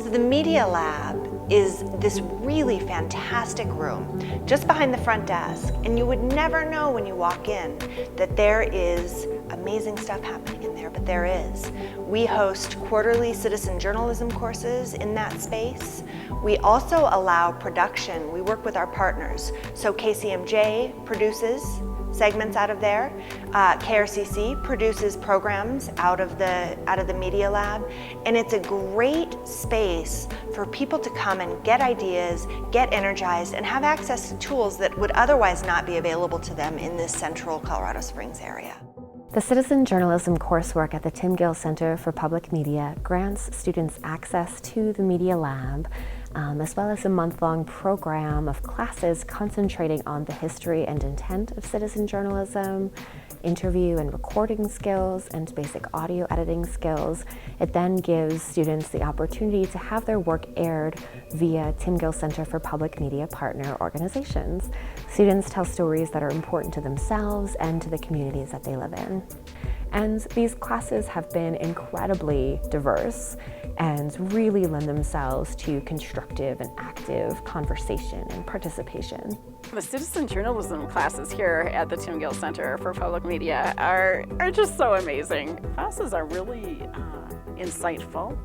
So the Media Lab is this really fantastic room just behind the front desk, and you would never know when you walk in that there is amazing stuff happening in there, but there is. We host quarterly citizen journalism courses in that space. We also allow production. We work with our partners. So KCMJ produces segments out of there. KRCC produces programs out of the Media Lab, and it's a great space for people to come and get ideas, get energized, and have access to tools that would otherwise not be available to them in this central Colorado Springs area. The Citizen Journalism coursework at the Tim Gill Center for Public Media grants students access to the Media Lab, as well as a month-long program of classes concentrating on the history and intent of citizen journalism, interview and recording skills, and basic audio editing skills. It then gives students the opportunity to have their work aired via Tim Gill Center for Public Media partner organizations. Students tell stories that are important to themselves and to the communities that they live in. And these classes have been incredibly diverse and really lend themselves to constructive and active conversation and participation. The citizen journalism classes here at the Tim Gill Center for Public Media are just so amazing. Classes are really insightful,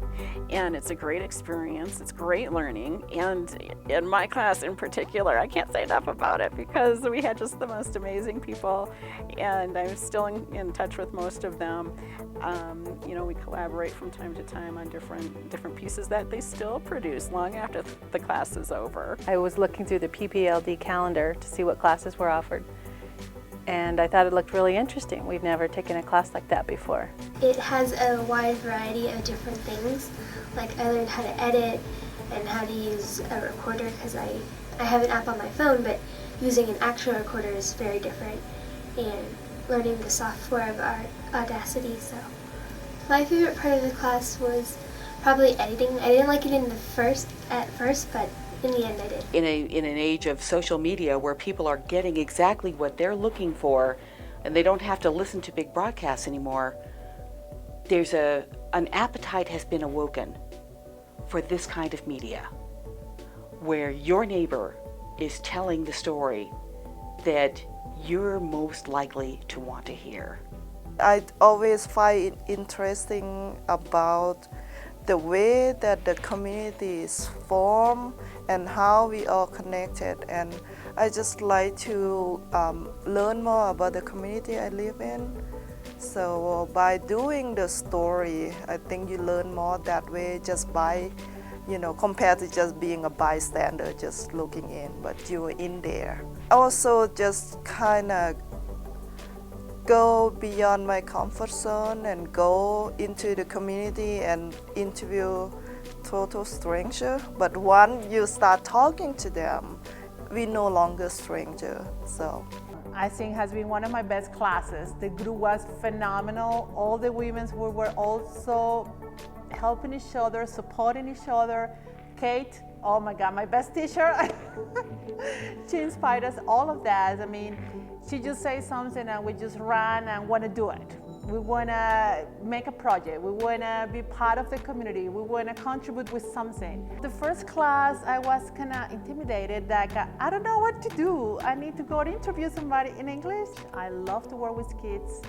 and it's a great experience. It's great learning, and in my class in particular, I can't say enough about it because we had just the most amazing people, and I'm still in touch with most of them. We collaborate from time to time on different pieces that they still produce long after the class is over. I was looking through the PPLD calendar to see what classes were offered, and I thought it looked really interesting. We've never taken a class like that before. It has a wide variety of different things. Like, I learned how to edit and how to use a recorder because I have an app on my phone, but using an actual recorder is very different, and learning the software of Audacity. So my favorite part of the class was probably editing. I didn't like it at first, but in the end I did. In an age of social media where people are getting exactly what they're looking for and they don't have to listen to big broadcasts anymore, there's an appetite has been awoken for this kind of media where your neighbor is telling the story that you're most likely to want to hear. I always find it interesting about the way that the community is formed and how we are connected, and I just like to learn more about the community I live in. So by doing the story, I think you learn more that way just by, compared to just being a bystander, just looking in, but you were in there. Also just kind of go beyond my comfort zone and go into the community and interview total stranger. But once you start talking to them, we no longer stranger. So I think has been one of my best classes. The group was phenomenal. All the women were also helping each other, supporting each other. Kate, oh my God, my best teacher. She inspired us, all of that. I mean, she just says something and we just run and want to do it. We want to make a project. We want to be part of the community. We want to contribute with something. The first class, I was kind of intimidated, like, I don't know what to do. I need to go and interview somebody in English. I love to work with kids,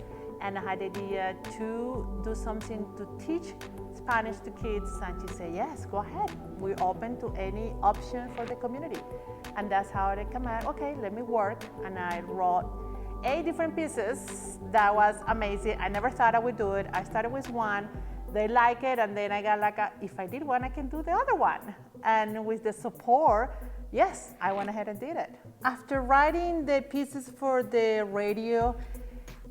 and I had the idea to do something to teach Spanish to kids, and she said, yes, go ahead. We're open to any option for the community. And that's how it came out. Okay, let me work. And I wrote 8 different pieces. That was amazing. I never thought I would do it. I started with one. They like it, and then I got like, if I did one, I can do the other one. And with the support, yes, I went ahead and did it. After writing the pieces for the radio,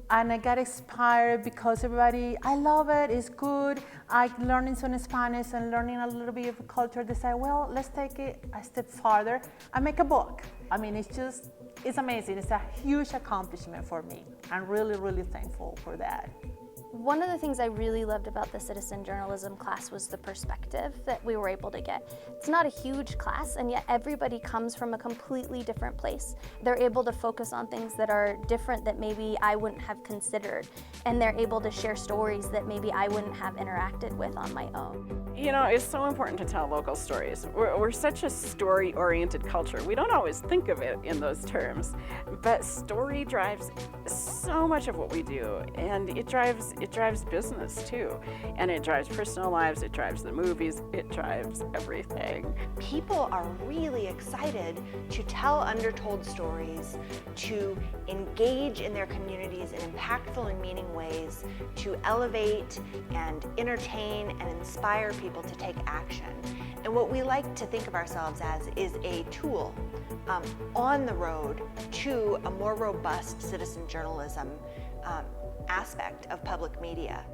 and I got inspired because everybody, I love it, it's good. I learning some Spanish and learning a little bit of culture. They say, well, let's take it a step farther and make a book. I mean, it's amazing. It's a huge accomplishment for me. I'm really, really thankful for that. One of the things I really loved about the citizen journalism class was the perspective that we were able to get. It's not a huge class, and yet everybody comes from a completely different place. They're able to focus on things that are different that maybe I wouldn't have considered, and they're able to share stories that maybe I wouldn't have interacted with on my own. You know, it's so important to tell local stories. We're such a story-oriented culture. We don't always think of it in those terms, but story drives so much of what we do, and it drives business too, and it drives personal lives, it drives the movies, it drives everything. People are really excited to tell undertold stories, to engage in their communities in impactful and meaning ways, to elevate and entertain and inspire people to take action. And what we like to think of ourselves as is a tool on the road to a more robust citizen journalism aspect of public media.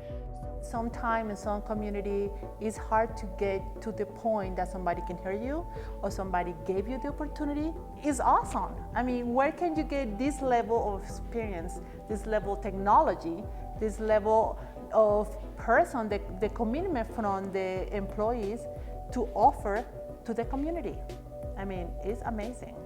Sometimes in some community, it's hard to get to the point that somebody can hear you or somebody gave you the opportunity. It's awesome. I mean, where can you get this level of experience, this level of technology, this level of person, the commitment from the employees to offer to the community? I mean, it's amazing.